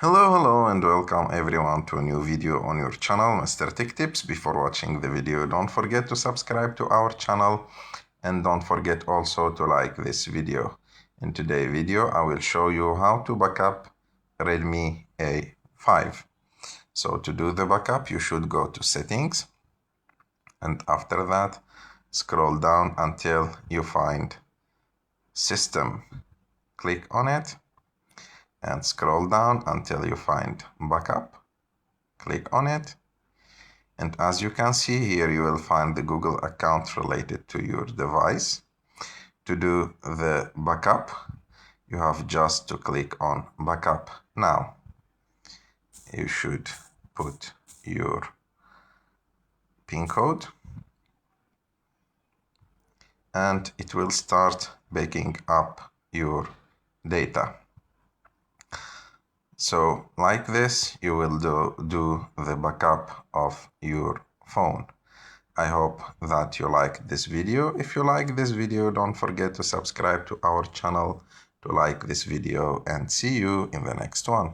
Hello and welcome everyone to a new video on your channel, Mr. Tech Tips. Before watching the video, don't forget to subscribe to our channel and don't forget also to like this video. In today's video, I will show you how to backup Redmi A5. So to do the backup, you should go to settings and after that, scroll down until you find system. Click on it and scroll down until you find backup. Click on it, and as you can see here, you will find the Google account related to your device. To do the backup, you have just to click on backup now. You should put your PIN code and it will start backing up your data. So like this, you will do the backup of your phone. I hope that you liked this video. If you like this video, don't forget to subscribe to our channel, to like this video, and see you in the next one.